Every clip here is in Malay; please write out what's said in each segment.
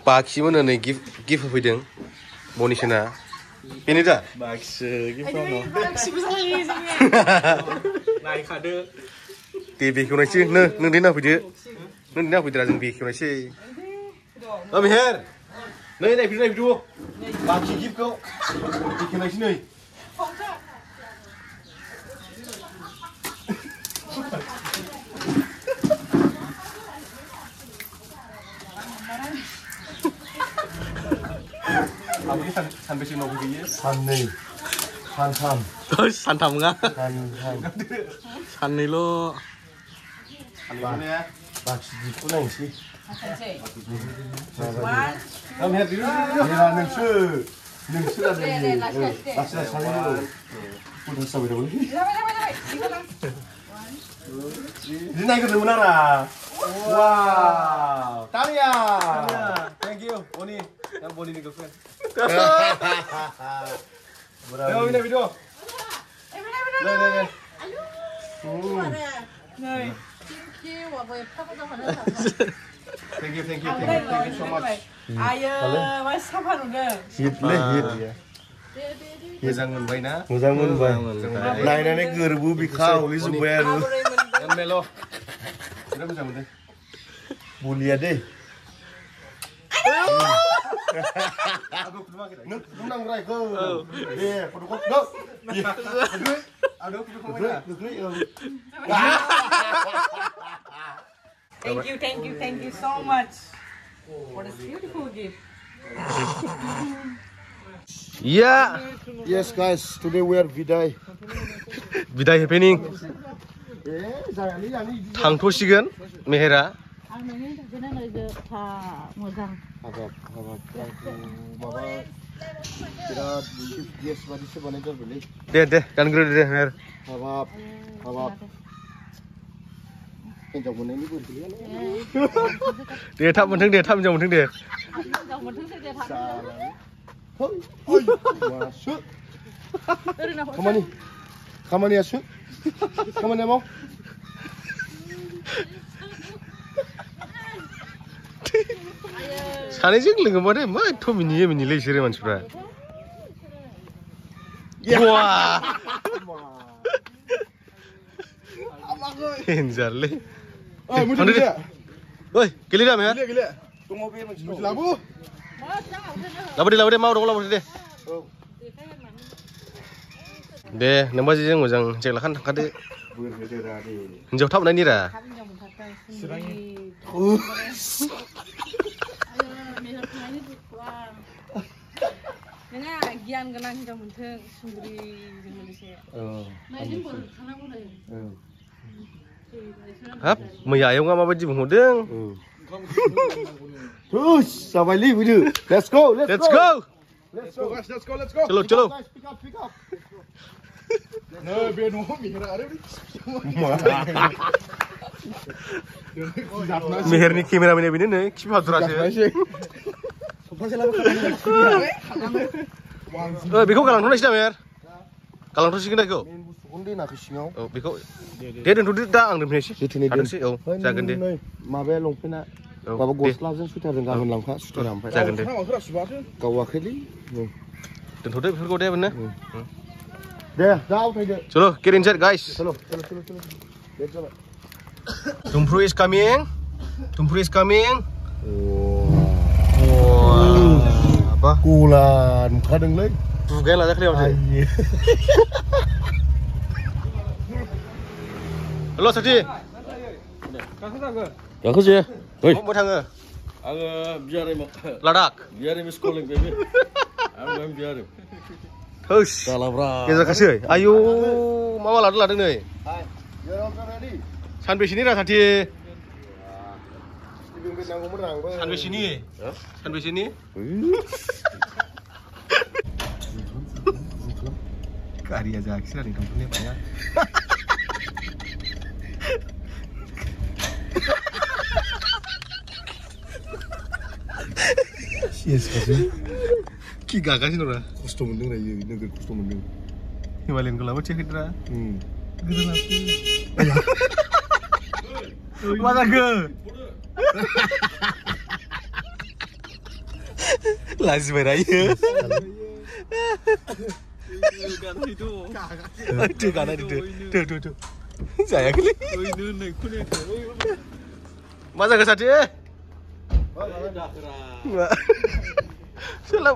बाखिमोन नै गिफ्ट होफैदों बनिसोना बेनो दा बाखिसो गिफ्ट दङ बाखिबो जालायो जोङो नायखादो दे बेखेवनायसै नों दे नायफैदो नों नायफैदोरा जों बेखेवनायसै मेहेर नै नायफैदो बाखि गिफ्टखौ बेखेवनायसै नै सानबेसे उनाव फैयो साननै सानथाम सानथाम नङा साननैल' बाखि गिफ्टखौ नायनोसै बिदि नायग्रोदोंमोन आरो वाव तालिया थेंक इउ बनि बनिनि girlfriend Đây video. Đây. Thank you so much. Mas siapa nuga? Hit. Moजां मोनबाय ना? मोजां मोनबाय. नायनानै गोरबो बिखा हलिजोब्बाय आरो. मेल'. बिराद मोजां मोनदों. बलिया दे. Aku kedua kita. Nung nang rai ke. Ye, foto go. Aduh, Thank you so much for this beautiful gift. Yeah. Yes, guys. Today we are Vidai happening. थांथ'सिगोन Mehera Habab. Mama birat yes badi se bane jar beli. दे गानग्रो दे मेहेर Habab. Hinjaw मोननायनि बोर गैया दे थाब मोनथों दे थाब हिनजाव मोनथों दे masuk खामानिया सु खामानिया माव सानैजों लोगो माथो मा एथ' मिनियोलै बिसोरो मानसिफ्रा डेन्जारलै ओइ गेलेदा मेहेर लाबो दे मावदों दे नोंबाजैजों मोजां जेक लाखानो थांखादो हिनजाव थाबनायनि रा नोङा गियान गोनां हिनजाव मोनथों सुंग्रिजों लोगोसे हाब मैया आयंआ माबायदि बुंहरदों terus जाबायलै फैदो let's go चलो नै बे न'आव मेहेरा आरो मेहेरनि केमेरामेन बेनो नै खिप हादुरासो बेखौ गालांथ'नायसै दा मेहेर गालांथ'सिगोन दा बेखौ औ बेखौ दे दोनथ'दो दा आं दोनफैनोसै औ जागोन दे माबाया लंपेन्टआ माबा गस्लाजों सुइटारजों गाबोन लांफा सुइटारा ओमफ्राय जागोन दे गावाखैलै दोनथ'दो बेफोरखौ दे मोननो दे दा आवथायदो चलो गेट इनसाइड गाइस चलो लेट जाबाय Tumpru is coming apa gulan kadangलै दुगाया लाजाखै माथो हेल' साथि गाखोजे ओइ बबेयाव थाङो आङो बियारै लादाख बियारै मिस कलिं बेबि आं बियारै थोस गेजेरखासै आयौ मा लादों नै सानबेसेनि रा साथि सानबेसेनि गारिया जायाखिसै आरो दंफांनि बाया कि गागासिनो दं खस्थ' मोनदों रायो नोगोर खस्थ' मोनदों हिमालयनखौ लाबोथियाखैद्रा मा जाखो Lazibai raya. Itu kan itu. Tuh. Saya kali. Masa ke sate? Soalnya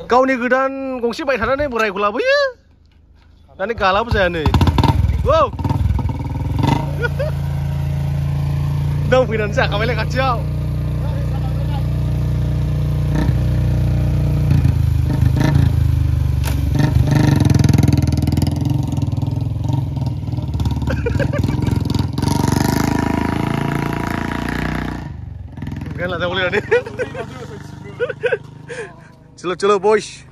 kau ni gedan gongsi baik sana nih borai kulabu ya. Nanti kalah apa saya nih? Wow. Đâu phải saya kau boleh kacau. Kan lah tak boleh ni. Chalo boys.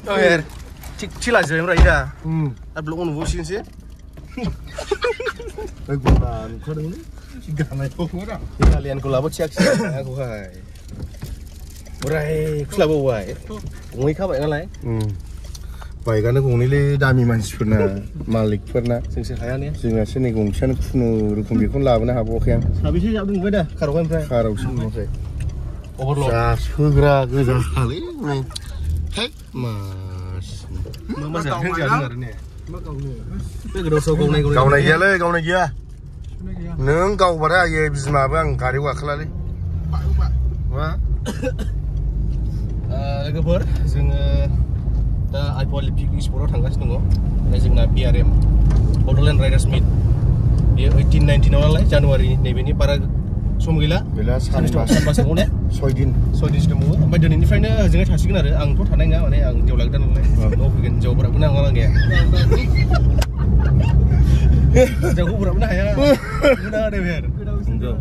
Oh yaar, cila aja yang raya. Belum on voice sih. Aku nak kau ni. Gana itu. Kalian kau labot siak sih. Aku hai. Borai, kau labot wai. Ngui kau baik ngalai. Baik kan aku ni le dami manis pernah, Malik pernah. Sing kaya ni. Singa sini gongsian kuno rukum bikun labot na habo kian. Habis ni abang beda. Karo kan pray. Karo semua saya. Overload. Segera ke kali ni. Hei, mas. Mas jangan dengar ni. Kau naik dia le, kau naik dia. Neng kau pada ye bisma bang kari wakla le. Wah. Kabar, sing dah iPod Picking Sport tanggas nunggu. Sing na BRM. Borderland Riders Meet. Dia 18-19 awal lah Januari ni para somgila. Bila sampai semua ni. Soidin sudah mau. Sampai dan ini friend jangan kasih kan ada. Ang tu tanah enggak mana ang jauh lagi dan lain. No bikin jauh berapa nang orang ya. Jauh berapa nang ya. Benar deh biar. Enggak.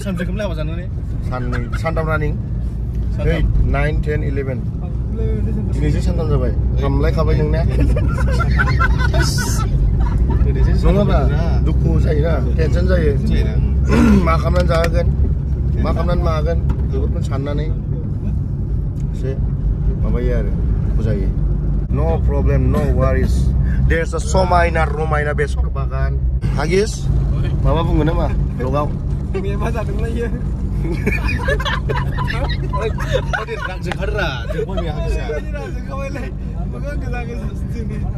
Sampai kemana apa sana ni? Santam running. 8, 9, 10, 11. Ini sih santam sampai. Ramai kapan yang ni? Nunggu apa? Duku saya, tension saya. Makanan jagan, makanan makan. Itu pun sana ni. Se, apa ya? Pusai. No problem, no worries. There's a somaina romaina besok bahkan. Hagis, mama pun guna mah. Logau. Ini apa tak dengar ya? Ada nak segera, jemput ni Hagis.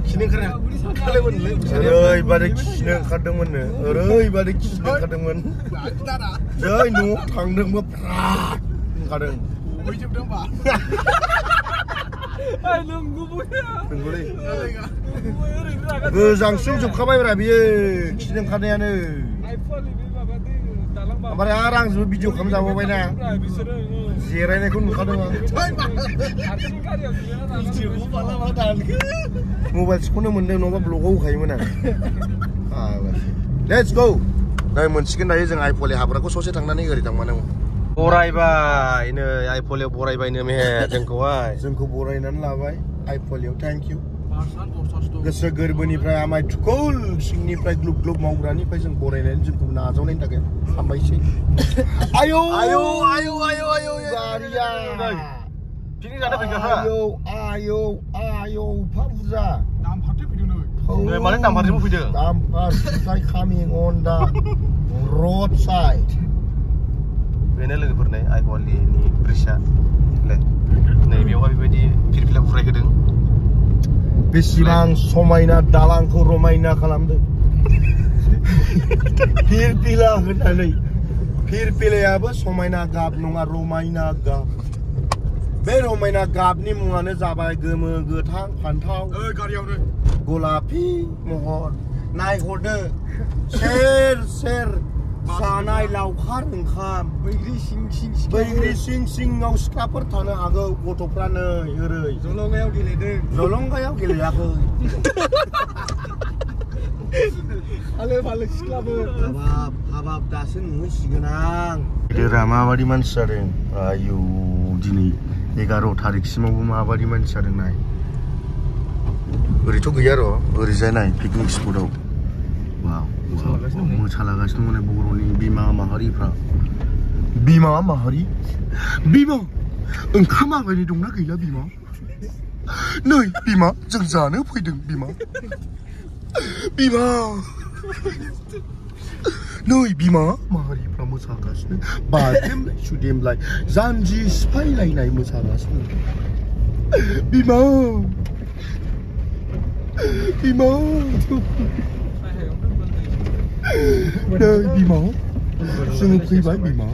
Sini keren. Kalau mana? Aduh, ibadah kisah kadang mana? Aduh, ibadah kisah kadang mana? Jai nu, kadang berperak. Kadang. Wujud dah pak. Nunggu punya. Nunggu ni. Gezang sujuk kau bayar biar kisah kadang ni. Apa orang sebab biju kamu tahu apa ni? Siaran ni kun kadang. Mobile sekolah mendeng nomor blogo kayu mana? Let's go. Dah mencikin dah yang iPhone le habra ko sose tang nani gari tang mana? Borai ba, ini iPhone le borai ba ini meh jengkawai. Jengko borai nan lah bai. iPhone le, thank you. Geseger bani pray amai tukul, sini pray glub mau berani pray jeng borai nan jengko nazau nan tak ya? Sampai sih. Ayo. Garia. Sini ada penjara. Ayo, Pamza. Mana nampar dia video? Nampar, saya coming on the roadside. Ini lagi pernah iPhone ini Prisha. Le, nih biar kau di pilih urai kedeng. Bisilang somaina dalangku romaina kalam tu. Pilih kedeng ni. Pilih apa? Somaina gab nunga romaina gab. Romaina gab ni mungane zabai geme getang pantau. Karyaw ni. Gulapi mohon naik order share sanai laukar engkam begri sing ngau skraper tanah agak foto prana erei Zolong kau gile aku Balik sklaper habab dasin musigenang ide rama abadi mansareng ayu dini 11 tarik simabu abadi mansareng nai ओरैथ' गैया र' ओरैजाय नाय पिकनिक स्पटआव वाव मोसालागासिनो माने बर'नि बिमा माहारिफ्रा बिमा ओंखाम आबायनि दंना गैला बिमा नै बिमा जों जानो फैदों बिमा नै बिमा माहारिफ्रा मोसागासिनो बादेमलाय सुदेमलाय जानजि सिफायलायनाय मोसागासिनो बिमा बिमा नै बिमा जोङो फैबाय बिमा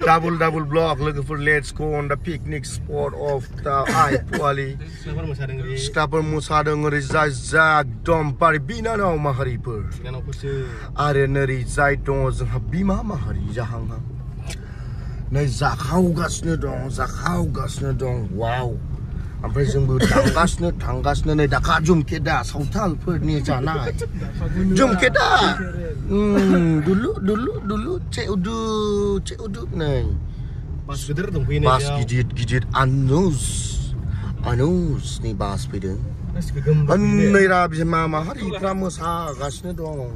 Double block looking for let's go on the picnic spot of the Aipuali. Stapper musadeng rizai zag dom pari bina no mahariper. Are neri zai dong zeng habima mahari jahang. Nei zakau gasne dong. Wow. Ampai zeng bu tanggasne nei daka jum keda sautal per ni jana. Jum keda. Dulu cek udu nih. Bas geder dong ini. Bas gidit anus nih bas pede. Nih rabi mama hari pramusa gasne dong.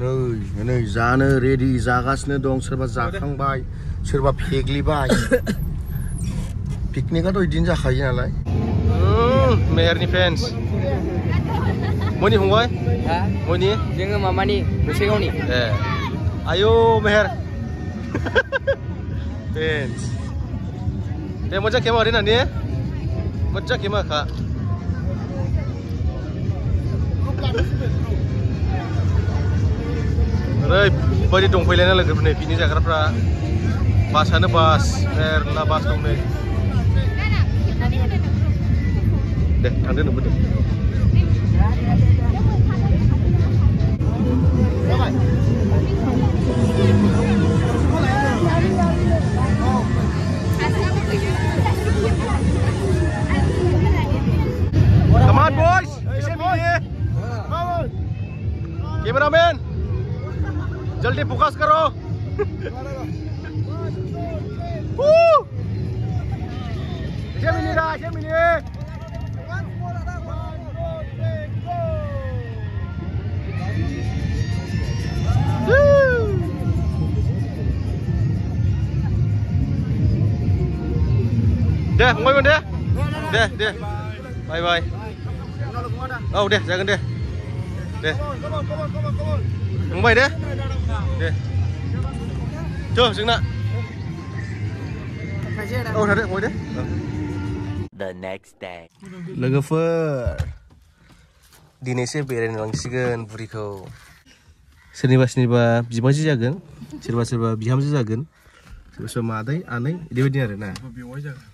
Nih zana ready zagasne dong serba zakang bay, serba pegli bay. Piknik atau idin zakaya nalai. Meher ni fans. Moni hungwai? Ha? Moni? Jangan mama ni, bersih ni. Ayo Meher. Fans. Dia macam kemana hari ni? Macam kemana kak? Rai, bari dong pilihan lagi punya ini jaga pra. Basana bas, lah bas dong ni. Deh, ada nombor deh. Come on boys, cameraman, जल्दी फोकस करो. Gemini. Deh, ngomong deh. Deh. Bye. Oh, deh, jangan deh. Deh. Ngomong deh. Deh. Coba sing nak. Oh, ada ngomong deh. The next day. Logofer. Dinese beren langsigen buriko. Soरनिबा बिबाजै जागोन, सोरबा बिहामजो जागोन, सोरबा मादै, आनै बेबायदि आरो ना. बेवाय जागोन.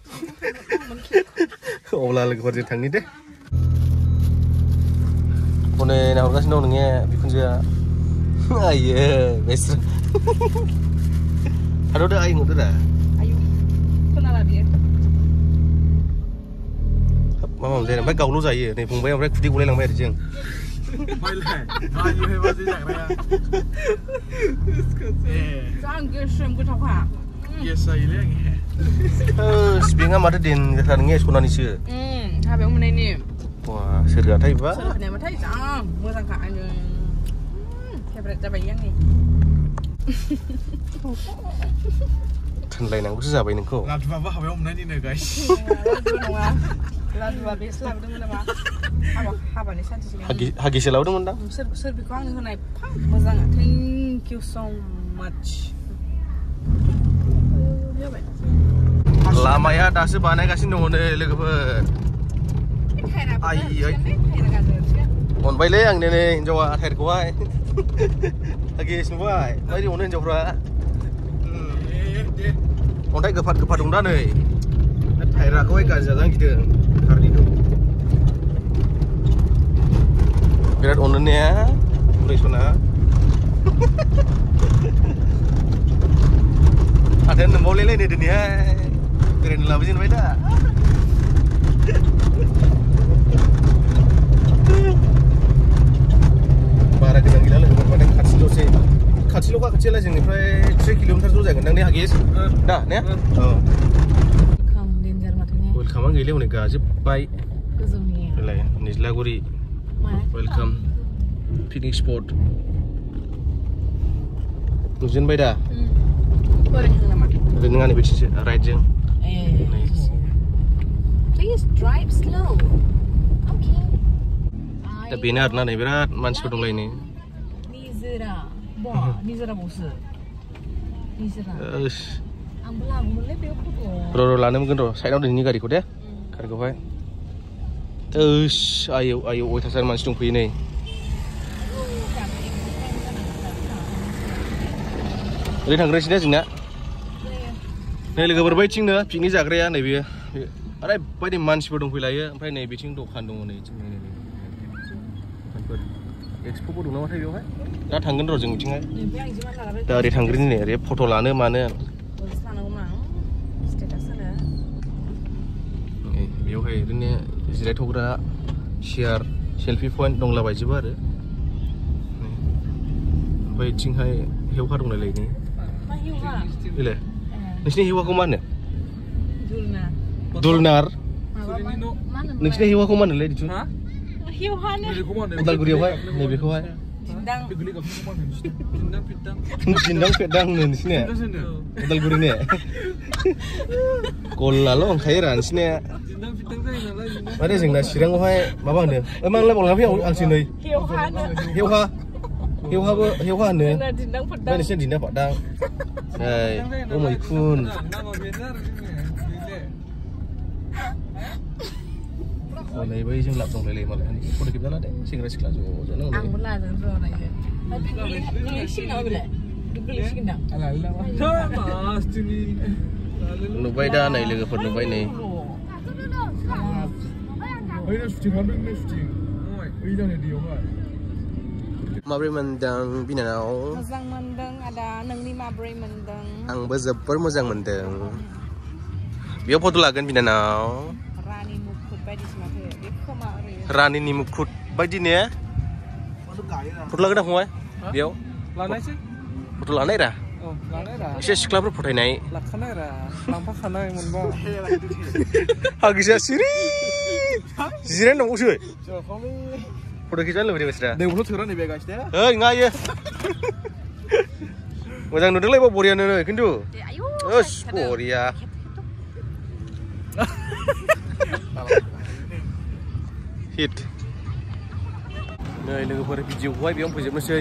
अब्ला लोगोफोरजों थांनि दे. हनै नाहरगासिनो दं नोङो बिखुनजोआ. आयो, बेस्रा. थाद'दो आइ होदो दा. Ayo. Kenal dia. मा जायो ओमफ्राय गावल' जायो नै फंबाय ओमफ्राय खुदै गलायलांबाय आरो जों. Sepinga mata din katanya sekolah nisu. Habis mana ni? Wah, serga thai ba? Serga ni mata jam, musang kat anu. Favorite cabai yang ni. Tenlai nang kusa cabai nengko. Ladu apa habis mana ni nih guys? Ladu nunggu. Ladu habis ladu tu mana mak? Apa ni santi sini? Hagi selau tu mana? Serbi kau ni mana? Musang. Thank you so much. Lama ya, dah sebanyak kasih nongol legaper. Ay. On baile yang ni Jawa akhir kuai. Lagi semua. Baile on Jawa. On dah gepat dong dah ni. Akhir kuai kan jalan kita hari itu. Berat on ni ya, boleh sana. Ada yang boleh le ni dunia. Keren lah macam mana? Bara kita gila lah, macam kacil lah je ni, sampai 3 kilometer tu jangan nang ni hagis, dah, ni? Oh. Welcome, danger matanya. Welcome ang gila ni gaji baik. Kezumi. Lagi, ni Laguri. Welcome, picnic spot. Tujuan baik dah. Korang nama. Dengan ni betul, right je. Nice. Please drive slow. Okay. Tapi ni ada ni berat, mansur dong lain ni. Nizera, wah, Nizera bos. र' लानो मोनगोन र' साइडआव दोननि गारिखौ दे गारिखौहाय आयौ अयथासार मानसि दंफैयो नै ओरै थांग्रोनोसै दे जोंना नै लोगोफोर बैथिंनो पिकनिक जाग्राया नै बेयो ओरैबायदि मानसिफोर दंफैलायो ओमफ्राय नै बिथिं दखान दङ नै दखानफोर एक्सप'बो दं नामाथाय बेवहाय दा थांगोन र' जों बिथिंहाय दा ओरै थांग्रोनि नै ओरै फट' लानो मानो बेवहाय ओरैनो जिरायथ'ग्रा चेयार सेल्फि पइन्ट दंलाबायजोबो आरो ओमफ्राय बिथिंहाय हेवखा दंलायलायो नै इलाय नोंसिनि हेवाखौ मा होनो दुलनार नोंसिनि हेवाखौ मा होनोलै दिथु उदालगुरियावहाय नैबेखौहाय दिन्दां फेदां होनो नोंसिनिया उदालगुरिनि गलाल' ओंखायो रा नोंसिनिया माने जोंना चिराङावहाय माबा होनो मा होनलाय बावलांना फैया आंसो नै हेवहा होनो नोंसिना दिन्दां फेदां मैखुन नै बै जों लाब दंलायलायो मालाय फट' खेबजाना दे सेंग्रा सिख्ला ज' ज' आंबो लागोन र' नुबाय दा नै लोगोफोर नुबाय नै माब्रै मोनदों बिनानाव मोजां मोनदों आदा नोंनि माब्रै मोनदों आंबो जोबोर मोजां मोनदों बेयाव फट' लागोन बिनानाव रानि मुकुट बायदिसो माथो बे खोमा ओरै रानिनि मुकुट बायदि ने फट' लागोन दा फंबाय बेयाव लानायसै फट' लानाय रा एसे सिख्लाफोर फथायनाय लाखानाय रा लांफाखानाय मोनबा हागिसा सिरि जिरायनो दंबावसो फट' खेबजानो लुबैदों बिसोरा दैबोथ' थोरा नैबे गाइस दे ओइ नङा इयो मोजां नुदोंलै बरियानो खिन्थु बरिया हिट नै लोगोफोर भिडिअखौहाय बेयावनो फोजोबनोसै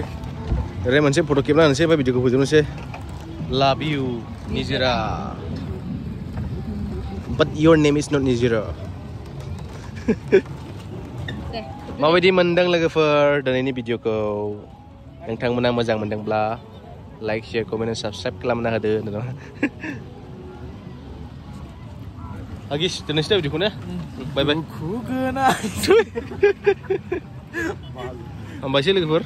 ओरै मोनसे फट' खेबना होनोसै ओमफ्राय भिडिअखौ फोजोबनोसै लाभ इउ निजिरा बाट योर नेम इज नट निजिरा माबायदि मोनदों लोगोफोर दिनैनि भिडिअखौ नोंथांमोना मोजां मोनदोंब्ला लाइक शेयार कमेन्ट साबस्क्राइब खालामना होदो आगिस दोननोसै दा भिडिअखौ ने बाय बाय हामबायसै लोगोफोर